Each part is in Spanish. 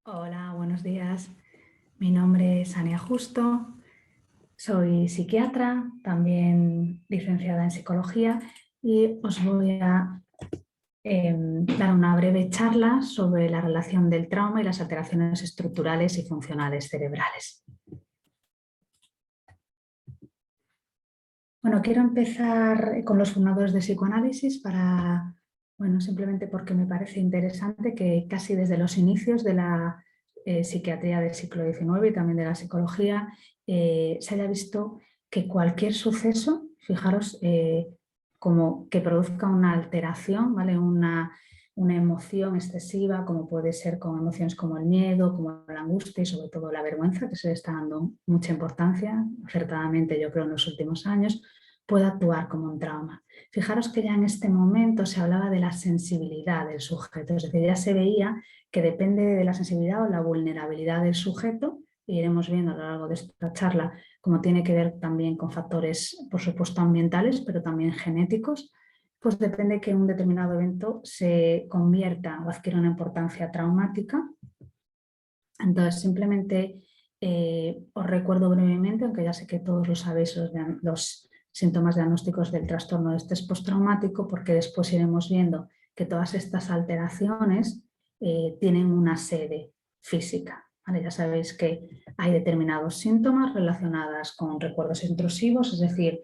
Hola, buenos días. Mi nombre es Ania Justo, soy psiquiatra, también licenciada en psicología y os voy a dar una breve charla sobre la relación del trauma y las alteraciones estructurales y funcionales cerebrales. Bueno, quiero empezar con los fundadores de psicoanálisis simplemente porque me parece interesante que casi desde los inicios de la psiquiatría del siglo XIX y también de la psicología se haya visto que cualquier suceso, fijaros, como que produzca una alteración, ¿vale? Una emoción excesiva, como puede ser con emociones como el miedo, como la angustia y sobre todo la vergüenza, que se le está dando mucha importancia, acertadamente yo creo en los últimos años, puede actuar como un trauma. Fijaros que ya en este momento se hablaba de la sensibilidad del sujeto, es decir, ya se veía que depende de la sensibilidad o la vulnerabilidad del sujeto, y iremos viendo a lo largo de esta charla cómo tiene que ver también con factores, por supuesto, ambientales, pero también genéticos, pues depende que un determinado evento se convierta o adquiera una importancia traumática. Entonces, simplemente os recuerdo brevemente, aunque ya sé que todos lo sabéis, los síntomas diagnósticos del trastorno de estrés postraumático, porque después iremos viendo que todas estas alteraciones tienen una sede física. ¿Vale? Ya sabéis que hay determinados síntomas relacionados con recuerdos intrusivos, es decir,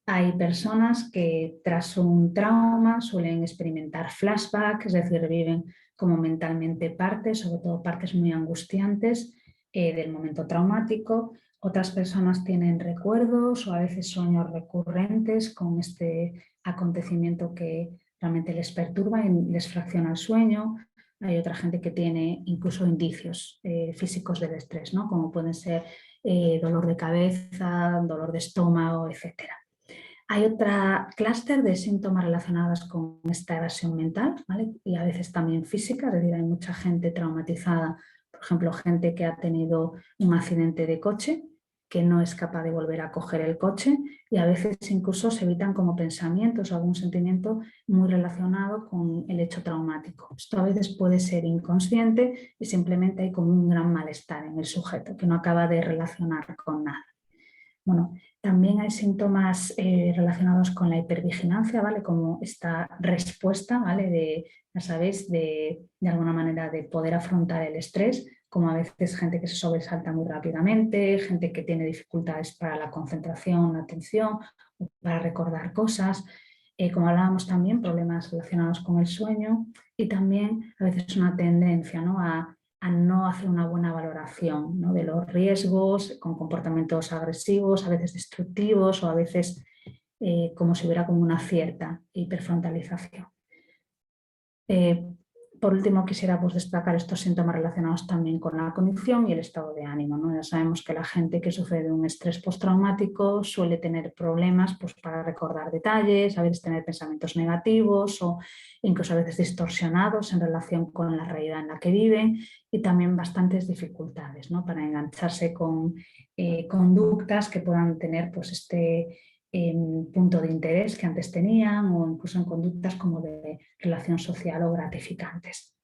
hay personas que tras un trauma suelen experimentar flashbacks, es decir, viven como mentalmente partes, sobre todo partes muy angustiantes del momento traumático. Otras personas tienen recuerdos o a veces sueños recurrentes con este acontecimiento que realmente les perturba y les fracciona el sueño. Hay otra gente que tiene incluso indicios físicos del estrés, ¿no? Como pueden ser dolor de cabeza, dolor de estómago, etcétera. Hay otra clúster de síntomas relacionados con esta evasión mental, ¿vale? Y a veces también física, es decir, hay mucha gente traumatizada, por ejemplo, gente que ha tenido un accidente de coche, que no es capaz de volver a coger el coche y a veces incluso se evitan como pensamientos o algún sentimiento muy relacionado con el hecho traumático. Esto a veces puede ser inconsciente y simplemente hay como un gran malestar en el sujeto que no acaba de relacionar con nada. Bueno, también hay síntomas relacionados con la hipervigilancia, ¿vale? Como esta respuesta, ¿vale? Ya sabéis, de alguna manera de poder afrontar el estrés, como a veces gente que se sobresalta muy rápidamente, gente que tiene dificultades para la concentración, la atención, para recordar cosas. Como hablábamos también, problemas relacionados con el sueño y también a veces una tendencia, ¿no? a no hacer una buena valoración, ¿no? de los riesgos, con comportamientos agresivos, a veces destructivos o a veces como si hubiera como una cierta hiperfrontalización. Por último, quisiera destacar estos síntomas relacionados también con la cognición y el estado de ánimo, ¿no? Ya sabemos que la gente que sufre de un estrés postraumático suele tener problemas para recordar detalles, a veces tener pensamientos negativos o incluso a veces distorsionados en relación con la realidad en la que viven y también bastantes dificultades, ¿no? para engancharse con conductas que puedan tener este punto de interés que antes tenían o incluso en conductas como de relación social o gratificantes.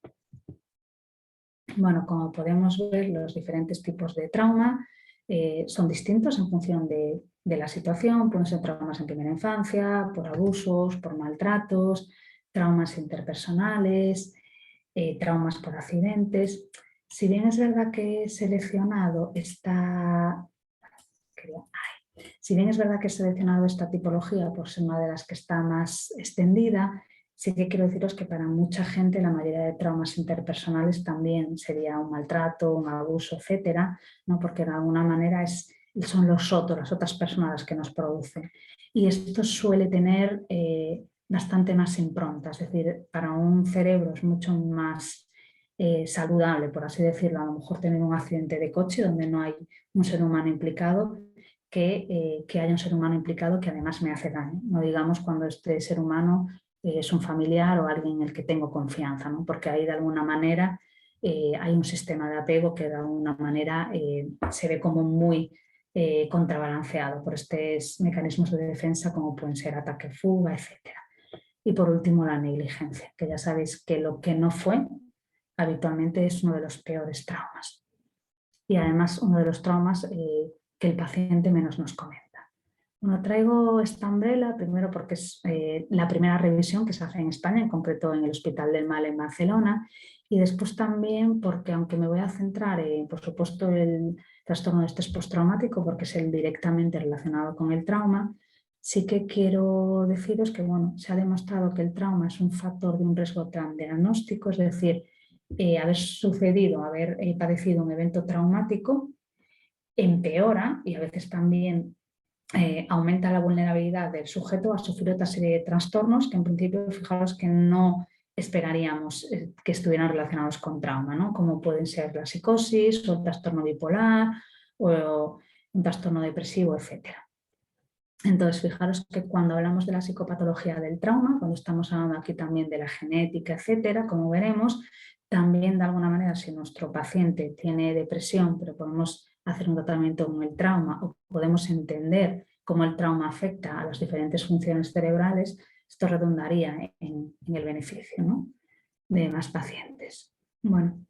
Bueno, como podemos ver, los diferentes tipos de trauma son distintos en función de la situación. Pueden ser traumas en primera infancia, por abusos, por maltratos, traumas interpersonales, traumas por accidentes. Si bien es verdad que he seleccionado esta... Si bien es verdad que he seleccionado esta tipología por ser una de las que está más extendida, sí que quiero deciros que para mucha gente la mayoría de traumas interpersonales también sería un maltrato, un abuso, etcétera, ¿no? porque de alguna manera son los otros, las otras personas las que nos producen. Y esto suele tener bastante más impronta, es decir, para un cerebro es mucho más saludable, por así decirlo, a lo mejor tener un accidente de coche donde no hay un ser humano implicado, que haya un ser humano implicado que además me hace daño. No digamos cuando este ser humano es un familiar o alguien en el que tengo confianza, ¿no? porque ahí de alguna manera hay un sistema de apego que de alguna manera se ve como muy contrabalanceado por estos mecanismos de defensa como pueden ser ataque-fuga, etc. Y por último la negligencia, que ya sabéis que lo que no fue habitualmente es uno de los peores traumas. Y además uno de los traumas que el paciente menos nos comenta. Bueno, traigo esta umbrella primero porque es la primera revisión que se hace en España, en concreto en el Hospital del Mal en Barcelona, y después también porque, aunque me voy a centrar en, por supuesto, el trastorno de estrés postraumático, porque es el directamente relacionado con el trauma, sí que quiero deciros que, bueno, se ha demostrado que el trauma es un factor de un riesgo diagnóstico, es decir, haber sucedido, haber padecido un evento traumático empeora y a veces también aumenta la vulnerabilidad del sujeto a sufrir otra serie de trastornos que en principio, fijaros que no esperaríamos que estuvieran relacionados con trauma, ¿no? Como pueden ser la psicosis o el trastorno bipolar o un trastorno depresivo, etc. Entonces, fijaros que cuando hablamos de la psicopatología del trauma, cuando estamos hablando aquí también de la genética, etcétera, como veremos, también de alguna manera si nuestro paciente tiene depresión, pero podemos hacer un tratamiento con el trauma o podemos entender cómo el trauma afecta a las diferentes funciones cerebrales, esto redundaría en el beneficio, ¿no?, de más pacientes. Bueno,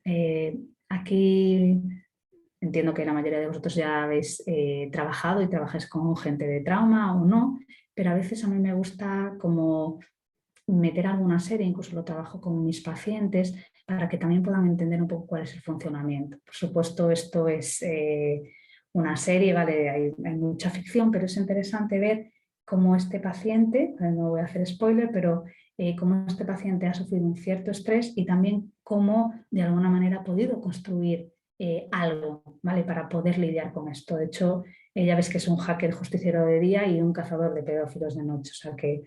aquí entiendo que la mayoría de vosotros ya habéis trabajado y trabajáis con gente de trauma o no, pero a veces a mí me gusta como meter alguna serie, incluso lo trabajo con mis pacientes, para que también puedan entender un poco cuál es el funcionamiento. Por supuesto, esto es una serie, ¿vale? Hay mucha ficción, pero es interesante ver cómo este paciente, no voy a hacer spoiler, pero cómo este paciente ha sufrido un cierto estrés y también cómo de alguna manera ha podido construir algo, ¿vale?, para poder lidiar con esto. De hecho, ya ves que es un hacker justiciero de día y un cazador de pedófilos de noche, o sea que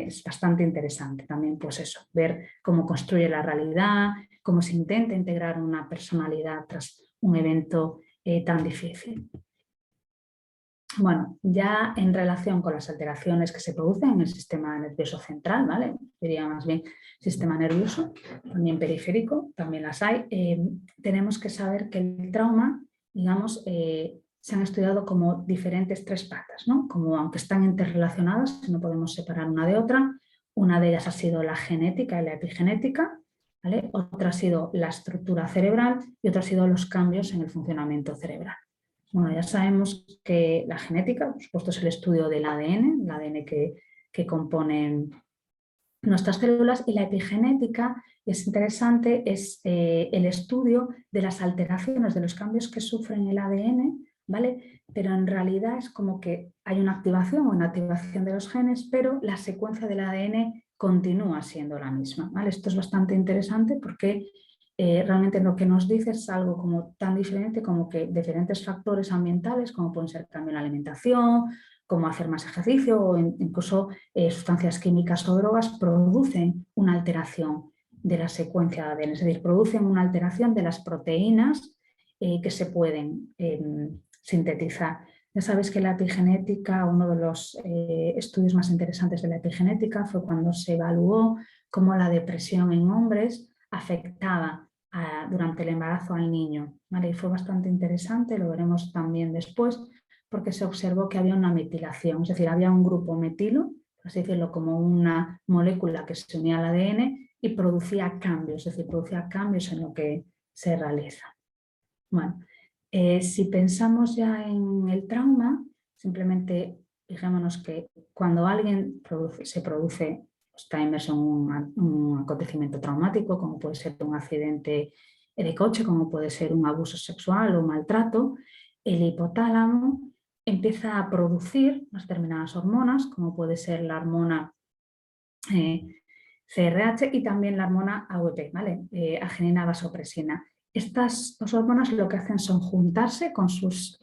es bastante interesante también, pues eso, ver cómo construye la realidad, cómo se intenta integrar una personalidad tras un evento tan difícil. Bueno, ya en relación con las alteraciones que se producen en el sistema nervioso central, ¿vale?, diría más bien sistema nervioso, también periférico, también las hay, tenemos que saber que el trauma, digamos, se han estudiado como diferentes tres patas, ¿no?, como aunque están interrelacionadas, no podemos separar una de otra. Una de ellas ha sido la genética y la epigenética, ¿vale?, otra ha sido la estructura cerebral y otra ha sido los cambios en el funcionamiento cerebral. Bueno, ya sabemos que la genética, por supuesto, es el estudio del ADN, el ADN que componen nuestras células, y la epigenética, es interesante, es el estudio de las alteraciones, de los cambios que sufren el ADN, ¿vale? Pero en realidad es como que hay una activación o inactivación de los genes, pero la secuencia del ADN continúa siendo la misma, ¿vale? Esto es bastante interesante porque realmente lo que nos dice es algo como tan diferente como que diferentes factores ambientales, como pueden ser cambio en la alimentación, como hacer más ejercicio o incluso sustancias químicas o drogas, producen una alteración de la secuencia de ADN, es decir, producen una alteración de las proteínas que se pueden sintetizar. Ya sabéis que la epigenética, uno de los estudios más interesantes de la epigenética fue cuando se evaluó cómo la depresión en hombres afectaba durante el embarazo al niño, ¿vale? Y fue bastante interesante, lo veremos también después, porque se observó que había una metilación, es decir, había un grupo metilo, por así decirlo, como una molécula que se unía al ADN y producía cambios, es decir, producía cambios en lo que se realiza. Bueno, si pensamos ya en el trauma, simplemente fijémonos que cuando alguien está inmerso en un acontecimiento traumático, como puede ser un accidente de coche, como puede ser un abuso sexual o maltrato, el hipotálamo empieza a producir unas determinadas hormonas, como puede ser la hormona CRH y también la hormona AVP, ¿vale? Arginina vasopresina. Estas dos hormonas lo que hacen son juntarse con sus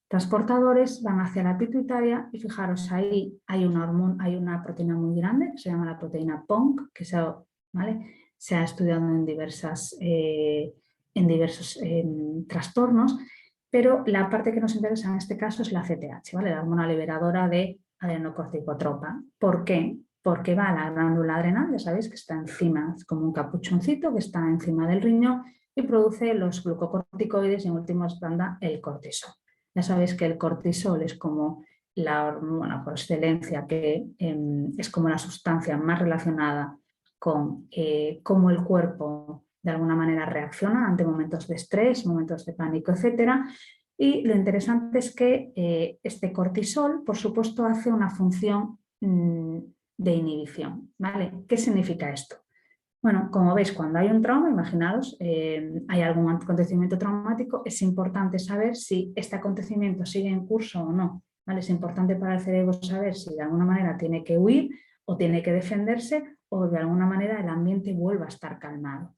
transportadores, van hacia la pituitaria y fijaros, ahí hay una proteína muy grande que se llama la proteína PONC, que se ha estudiado en diversos trastornos, pero la parte que nos interesa en este caso es la CTH, ¿vale?, la hormona liberadora de adenocorticotropa. ¿Por qué? Porque va a la glándula adrenal, ya sabéis que está encima, es como un capuchoncito que está encima del riñón y produce los glucocorticoides y en última instancia el cortisol. Ya sabéis que el cortisol es como la hormona por excelencia, que es como la sustancia más relacionada con cómo el cuerpo de alguna manera reacciona ante momentos de estrés, momentos de pánico, etcétera. Y lo interesante es que este cortisol, por supuesto, hace una función de inhibición, ¿vale? ¿Qué significa esto? Bueno, como veis, cuando hay un trauma, imaginaos, hay algún acontecimiento traumático, es importante saber si este acontecimiento sigue en curso o no, ¿vale? Es importante para el cerebro saber si de alguna manera tiene que huir o tiene que defenderse o de alguna manera el ambiente vuelva a estar calmado.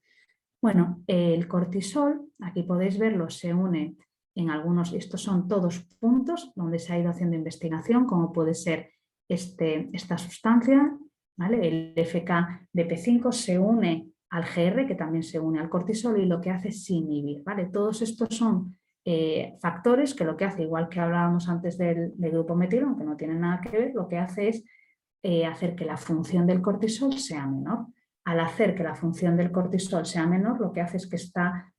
Bueno, el cortisol, aquí podéis verlo, se une en algunos, estos son todos puntos donde se ha ido haciendo investigación, como puede ser esta sustancia, ¿vale? El FKBP5 se une al GR, que también se une al cortisol, y lo que hace es inhibir, ¿vale? Todos estos son factores que lo que hace, igual que hablábamos antes del grupo metilo, aunque no tienen nada que ver, lo que hace es hacer que la función del cortisol sea menor. Al hacer que la función del cortisol sea menor, lo que hace es que esta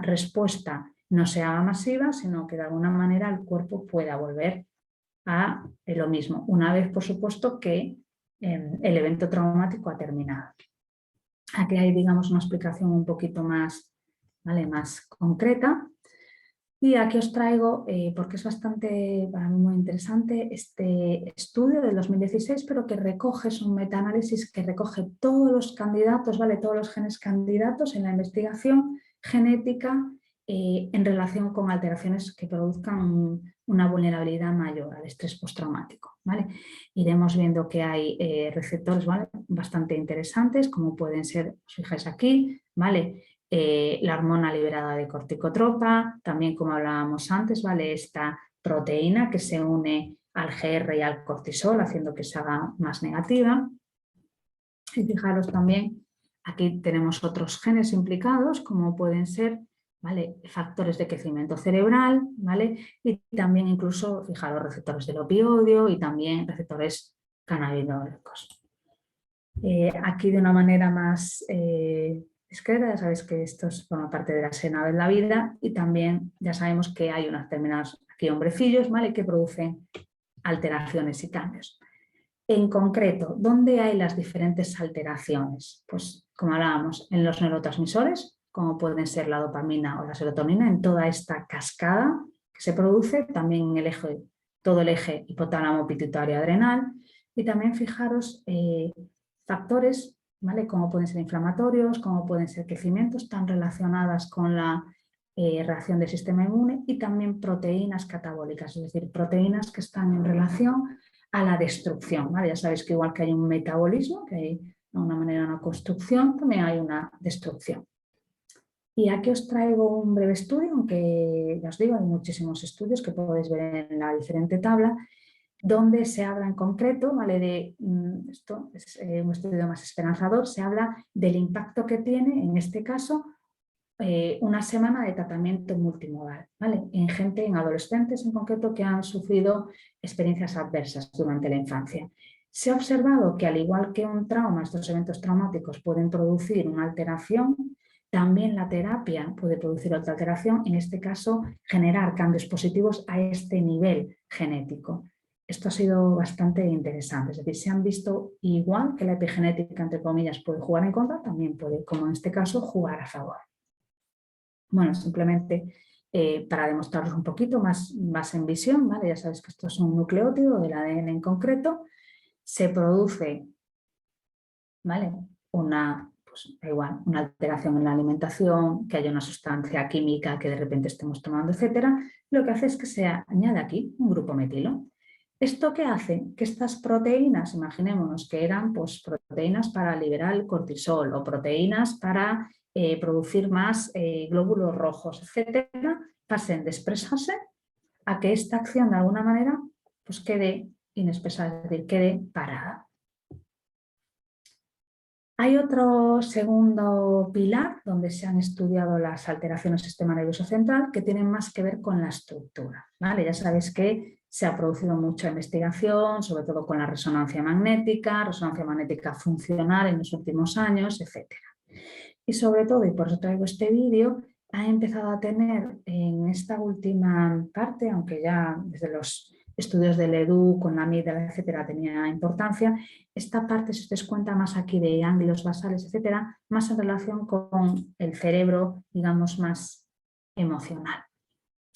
respuesta no se haga masiva, sino que de alguna manera el cuerpo pueda volver a lo mismo, una vez, por supuesto, que el evento traumático ha terminado. Aquí hay, digamos, una explicación un poquito más, ¿vale?, más concreta. Y aquí os traigo, porque es bastante, para mí muy interesante, este estudio del 2016, pero que recoge, es un metaanálisis que recoge todos los candidatos, ¿vale? Todos los genes candidatos en la investigación genética en relación con alteraciones que produzcan una vulnerabilidad mayor al estrés postraumático, ¿vale? Iremos viendo que hay receptores, ¿vale?, bastante interesantes, como pueden ser, os fijáis aquí, ¿vale?, la hormona liberada de corticotropa, también como hablábamos antes, ¿vale?, esta proteína que se une al GR y al cortisol, haciendo que se haga más negativa. Y fijaros también, aquí tenemos otros genes implicados, como pueden ser, ¿vale?, factores de crecimiento cerebral, ¿vale?, y también incluso, fijaros, receptores del opioide y también receptores cannabinólicos. Aquí de una manera más discreta, ya sabéis que esto forma parte de la escena de la vida, y también ya sabemos que hay unos determinados aquí hombrecillos, ¿vale?, que producen alteraciones y cambios. En concreto, ¿dónde hay las diferentes alteraciones? Pues como hablábamos, en los neurotransmisores, como pueden ser la dopamina o la serotonina, en toda esta cascada que se produce, también en el eje, todo el eje hipotálamo pituitario adrenal, y también fijaros factores, ¿vale?, como pueden ser inflamatorios, como pueden ser crecimientos, están relacionadas con la reacción del sistema inmune, y también proteínas catabólicas, es decir, proteínas que están en relación a la destrucción, ¿vale? Ya sabéis que igual que hay un metabolismo, que hay de una manera una construcción, también hay una destrucción. Y aquí os traigo un breve estudio, aunque ya os digo, hay muchísimos estudios que podéis ver en la diferente tabla, donde se habla en concreto, ¿vale?, de esto es un estudio más esperanzador, se habla del impacto que tiene, en este caso, una semana de tratamiento multimodal, ¿vale?, en gente, en adolescentes en concreto, que han sufrido experiencias adversas durante la infancia. Se ha observado que, al igual que un trauma, estos eventos traumáticos pueden producir una alteración, también la terapia puede producir otra alteración, en este caso generar cambios positivos a este nivel genético. Esto ha sido bastante interesante, es decir, se han visto igual que la epigenética, entre comillas, puede jugar en contra, también puede, como en este caso, jugar a favor. Bueno, simplemente para demostraros un poquito más en visión, ¿vale? Ya sabéis que esto es un nucleótido del ADN en concreto, se produce, ¿vale?, una alteración en la alimentación, que haya una sustancia química que de repente estemos tomando, etcétera. Lo que hace es que se añade aquí un grupo metilo. ¿Esto qué hace? Que estas proteínas, imaginémonos que eran pues, proteínas para liberar el cortisol o proteínas para producir más glóbulos rojos, etcétera, pasen de expresarse a que esta acción de alguna manera pues, quede inexpresada, es decir, quede parada. Hay otro segundo pilar donde se han estudiado las alteraciones del sistema nervioso central que tienen más que ver con la estructura, ¿vale? Ya sabéis que se ha producido mucha investigación, sobre todo con la resonancia magnética funcional en los últimos años, etc. Y sobre todo, y por eso traigo este vídeo, ha empezado a tener en esta última parte, aunque ya desde los estudios del EDU con la amígdala, etcétera, tenía importancia. Esta parte, si os dais cuenta, más aquí de ganglios basales, etcétera, más en relación con el cerebro, digamos, más emocional.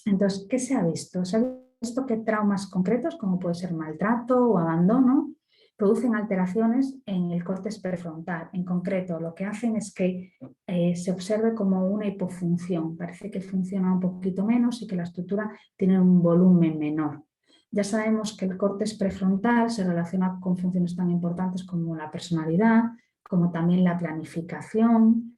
Entonces, ¿qué se ha visto? Se ha visto que traumas concretos, como puede ser maltrato o abandono, producen alteraciones en el córtex prefrontal. En concreto, lo que hacen es que se observe como una hipofunción. Parece que funciona un poquito menos y que la estructura tiene un volumen menor. Ya sabemos que el córtex prefrontal se relaciona con funciones tan importantes como la personalidad, como también la planificación,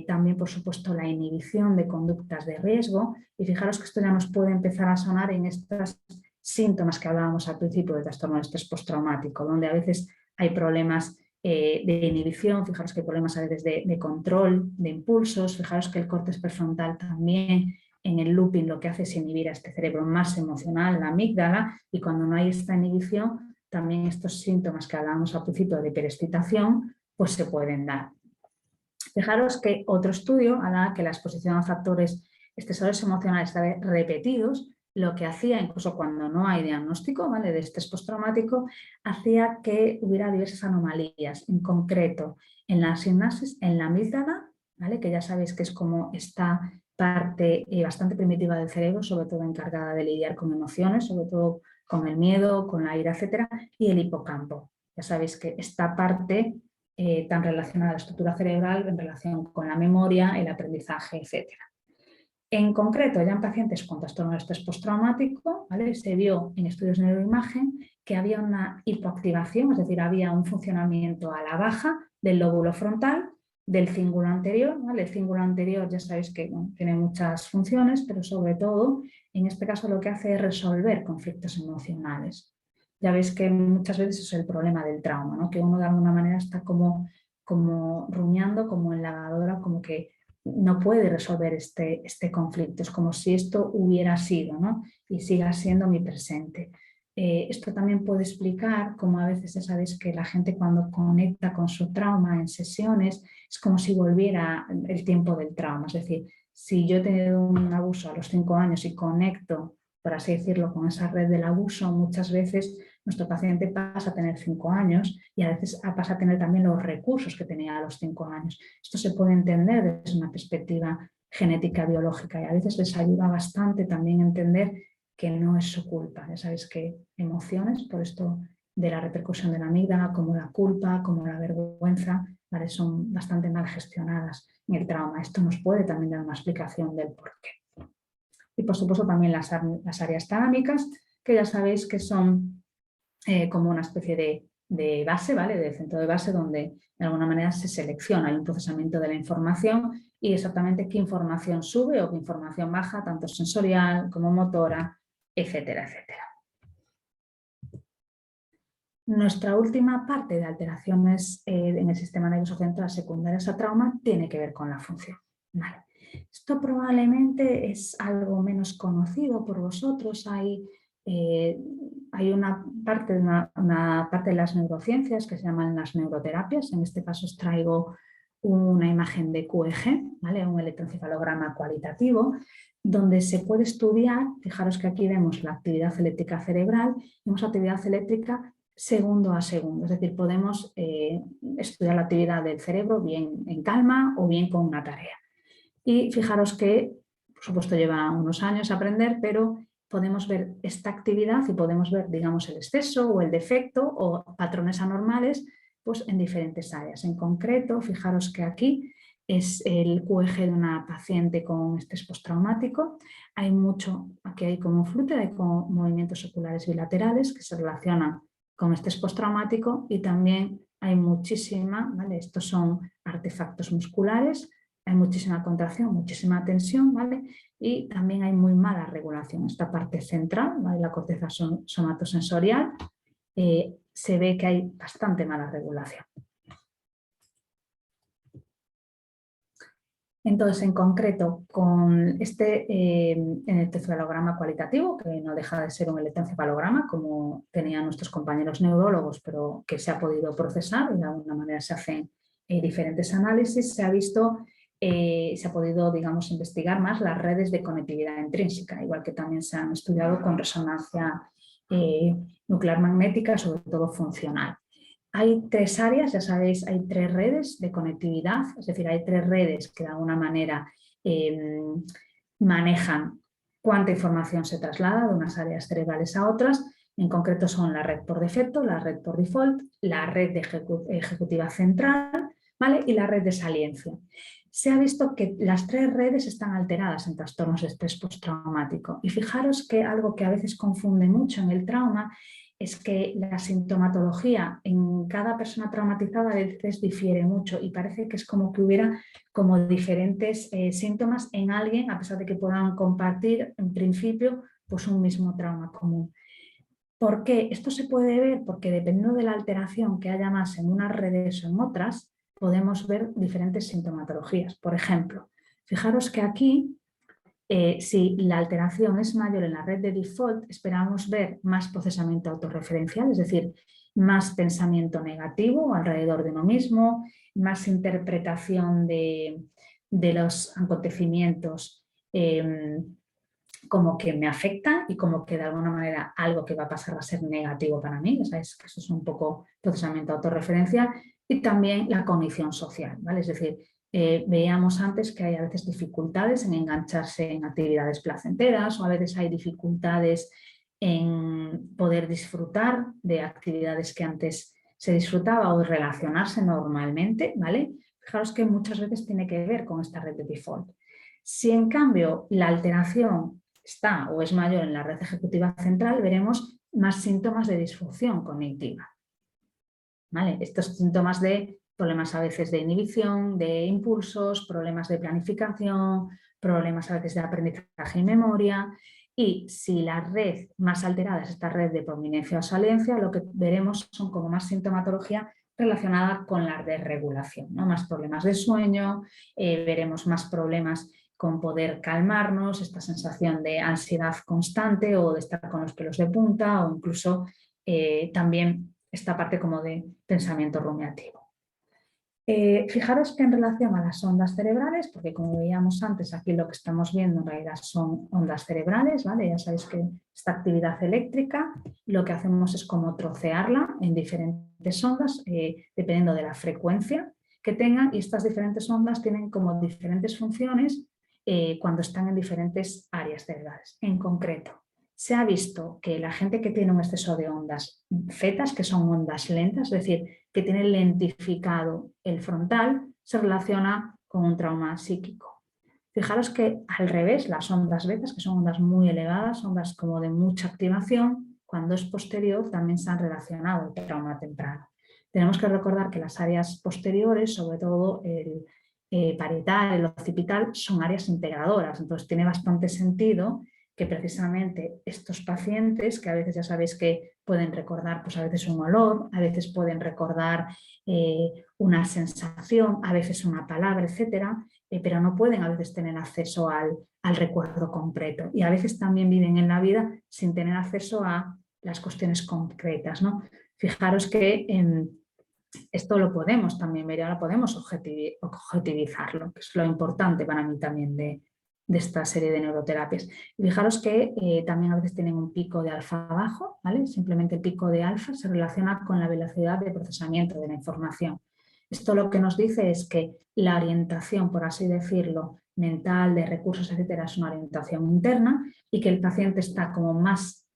también, por supuesto, la inhibición de conductas de riesgo. Y fijaros que esto ya nos puede empezar a sonar en estos síntomas que hablábamos al principio de trastorno de estrés postraumático, donde a veces hay problemas de inhibición, fijaros que hay problemas a veces de control, de impulsos, fijaros que el córtex prefrontal también en el looping lo que hace es inhibir a este cerebro más emocional, la amígdala, y cuando no hay esta inhibición, también estos síntomas que hablábamos al principio de hiperexcitación, pues se pueden dar. Fijaros que otro estudio habla que la exposición a factores estresores emocionales repetidos, lo que hacía, incluso cuando no hay diagnóstico, ¿vale?, de estrés postraumático, hacía que hubiera diversas anomalías, en concreto en la sinapsis, en la amígdala, ¿vale?, que ya sabéis que es como esta parte bastante primitiva del cerebro, sobre todo encargada de lidiar con emociones, sobre todo con el miedo, con la ira, etcétera, y el hipocampo. Ya sabéis que esta parte tan relacionada a la estructura cerebral en relación con la memoria, el aprendizaje, etc. En concreto, ya en pacientes con trastorno de estrés postraumático, ¿vale?, se vio en estudios de neuroimagen que había una hipoactivación, es decir, había un funcionamiento a la baja del lóbulo frontal, del cíngulo anterior, ¿vale? El cíngulo anterior ya sabéis que tiene muchas funciones, pero sobre todo, en este caso lo que hace es resolver conflictos emocionales. Ya veis que muchas veces es el problema del trauma, ¿no?, que uno de alguna manera está como rumiando, como en lavadora, como que no puede resolver este conflicto. Es como si esto hubiera sido, ¿no?, y siga siendo mi presente. Esto también puede explicar cómo a veces ya sabéis que la gente cuando conecta con su trauma en sesiones es como si volviera el tiempo del trauma. Es decir, si yo he tenido un abuso a los 5 años y conecto, por así decirlo, con esa red del abuso, muchas veces nuestro paciente pasa a tener 5 años y a veces pasa a tener también los recursos que tenía a los 5 años. Esto se puede entender desde una perspectiva genética biológica y a veces les ayuda bastante también a entender que no es su culpa. Ya sabéis que emociones, por esto de la repercusión de la amígdala, como la culpa, como la vergüenza, ¿vale?, son bastante mal gestionadas en el trauma. Esto nos puede también dar una explicación del porqué. Y por supuesto también las áreas talámicas, que ya sabéis que son como una especie de base, ¿vale?, de centro de base donde de alguna manera se selecciona, hay un procesamiento de la información y exactamente qué información sube o qué información baja, tanto sensorial como motora, etcétera, etcétera. Nuestra última parte de alteraciones en el sistema nervioso central secundarias a trauma tiene que ver con la función. Vale. Esto probablemente es algo menos conocido por vosotros. Hay una parte de las neurociencias que se llaman las neuroterapias. En este caso os traigo una imagen de QEG, ¿vale?, un electroencefalograma cualitativo, donde se puede estudiar, fijaros que aquí vemos la actividad eléctrica cerebral, vemos actividad eléctrica segundo a segundo, es decir, podemos estudiar la actividad del cerebro bien en calma o bien con una tarea. Y fijaros que, por supuesto, lleva unos años aprender, pero podemos ver esta actividad y podemos ver, digamos, el exceso o el defecto o patrones anormales pues, en diferentes áreas. En concreto, fijaros que aquí es el QEG de una paciente con estrés postraumático. Hay mucho, aquí hay como flute, hay como movimientos oculares bilaterales que se relacionan con estrés postraumático y también hay muchísima, ¿vale?, estos son artefactos musculares, hay muchísima contracción, muchísima tensión, ¿vale?, y también hay muy mala regulación. Esta parte central, ¿vale?, la corteza somatosensorial, se ve que hay bastante mala regulación. Entonces, en concreto, con este electroencefalograma cualitativo, que no deja de ser un electroencefalograma, como tenían nuestros compañeros neurólogos, pero que se ha podido procesar y de alguna manera se hacen diferentes análisis, se ha visto, se ha podido, digamos, investigar más las redes de conectividad intrínseca, igual que también se han estudiado con resonancia nuclear magnética, sobre todo funcional. Hay 3 áreas, ya sabéis, hay 3 redes de conectividad, es decir, hay 3 redes que de alguna manera manejan cuánta información se traslada de unas áreas cerebrales a otras. En concreto son la red por defecto, la red por default, la red ejecutiva central, ¿vale? Y la red de saliencia. Se ha visto que las 3 redes están alteradas en trastornos de estrés postraumático. Y fijaros que algo que a veces confunde mucho en el trauma es que la sintomatología en cada persona traumatizada a veces difiere mucho y parece que es como que hubiera como diferentes síntomas en alguien, a pesar de que puedan compartir en principio pues un mismo trauma común. ¿Por qué? Esto se puede ver porque dependiendo de la alteración que haya más en unas redes o en otras, podemos ver diferentes sintomatologías. Por ejemplo, fijaros que aquí, si la alteración es mayor en la red de default, esperamos ver más procesamiento autorreferencial, es decir, más pensamiento negativo alrededor de uno mismo, más interpretación de los acontecimientos como que me afecta y como que de alguna manera algo que va a pasar va a ser negativo para mí. ¿Sabes? Que eso es un poco procesamiento autorreferencial y también la cognición social, ¿vale? Es decir, veíamos antes que hay a veces dificultades en engancharse en actividades placenteras o a veces hay dificultades en poder disfrutar de actividades que antes se disfrutaba o relacionarse normalmente, ¿vale? Fijaros que muchas veces tiene que ver con esta red de default. Si en cambio la alteración está o es mayor en la red ejecutiva central, veremos más síntomas de disfunción cognitiva. ¿Vale? Estos síntomas de problemas a veces de inhibición, de impulsos, problemas de planificación, problemas a veces de aprendizaje y memoria. Y si la red más alterada es esta red de prominencia o salencia, lo que veremos son como más sintomatología relacionada con la desregulación, ¿no? Más problemas de sueño, veremos más problemas con poder calmarnos, esta sensación de ansiedad constante o de estar con los pelos de punta o incluso también esta parte como de pensamiento rumiativo. Fijaros que en relación a las ondas cerebrales, porque como veíamos antes, aquí lo que estamos viendo en realidad son ondas cerebrales, ¿vale? Ya sabéis que esta actividad eléctrica lo que hacemos es como trocearla en diferentes ondas, dependiendo de la frecuencia que tengan, y estas diferentes ondas tienen como diferentes funciones cuando están en diferentes áreas cerebrales. En concreto, se ha visto que la gente que tiene un exceso de ondas zetas, que son ondas lentas, es decir, que tiene lentificado el frontal, se relaciona con un trauma psíquico. Fijaros que al revés, las ondas betas, que son ondas muy elevadas, ondas como de mucha activación, cuando es posterior también se han relacionado el trauma temprano. Tenemos que recordar que las áreas posteriores, sobre todo el parietal, el occipital, son áreas integradoras, entonces tiene bastante sentido que precisamente estos pacientes, que a veces ya sabéis que pueden recordar pues a veces un olor, a veces pueden recordar una sensación, a veces una palabra, etcétera, pero no pueden a veces tener acceso al recuerdo completo y a veces también viven en la vida sin tener acceso a las cuestiones concretas, ¿no? Fijaros que esto lo podemos también ver, ahora podemos objetivizarlo, que es lo importante para mí también de esta serie de neuroterapias. Y fijaros que también a veces tienen un pico de alfa bajo, ¿vale? Simplemente el pico de alfa se relaciona con la velocidad de procesamiento de la información. Esto lo que nos dice es que la orientación, por así decirlo, mental, de recursos, etcétera, es una orientación interna y que el paciente está como más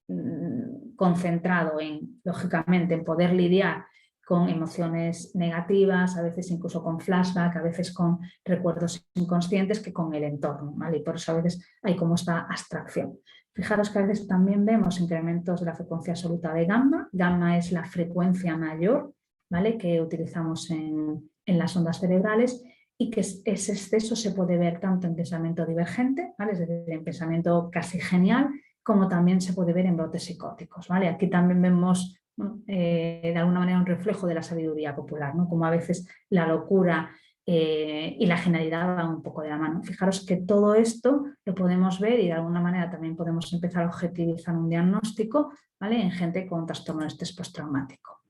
concentrado en, lógicamente, en poder lidiar con emociones negativas, a veces incluso con flashback, a veces con recuerdos inconscientes que con el entorno, ¿vale? Y por eso a veces hay como esta abstracción. Fijaros que a veces también vemos incrementos de la frecuencia absoluta de gamma. Gamma es la frecuencia mayor, ¿vale? Que utilizamos en las ondas cerebrales y que ese exceso se puede ver tanto en pensamiento divergente, ¿vale? Es decir, en pensamiento casi genial, como también se puede ver en brotes psicóticos, ¿vale? Aquí también vemos de alguna manera un reflejo de la sabiduría popular, ¿no? Como a veces la locura y la genialidad van un poco de la mano. Fijaros que todo esto lo podemos ver y de alguna manera también podemos empezar a objetivizar un diagnóstico, ¿vale? En gente con trastorno de estrés postraumático.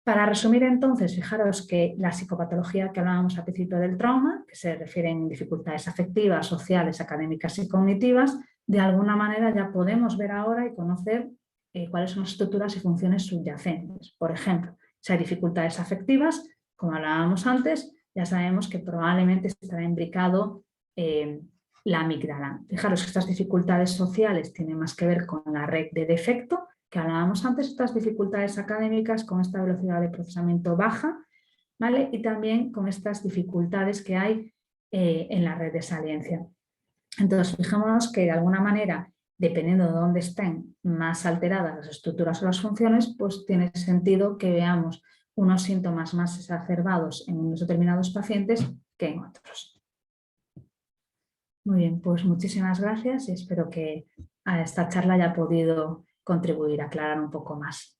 Para resumir entonces, fijaros que la psicopatología que hablábamos al principio del trauma, que se refieren a dificultades afectivas, sociales, académicas y cognitivas, de alguna manera ya podemos ver ahora y conocer cuáles son las estructuras y funciones subyacentes. Por ejemplo, si hay dificultades afectivas, como hablábamos antes, ya sabemos que probablemente estará imbricado la amígdala. Fijaros que estas dificultades sociales tienen más que ver con la red de defecto, que hablábamos antes, estas dificultades académicas con esta velocidad de procesamiento baja, ¿vale? Y también con estas dificultades que hay en la red de saliencia. Entonces, fijémonos que de alguna manera, dependiendo de dónde estén más alteradas las estructuras o las funciones, pues tiene sentido que veamos unos síntomas más exacerbados en unos determinados pacientes que en otros. Muy bien, pues muchísimas gracias y espero que a esta charla haya podido contribuir a aclarar un poco más.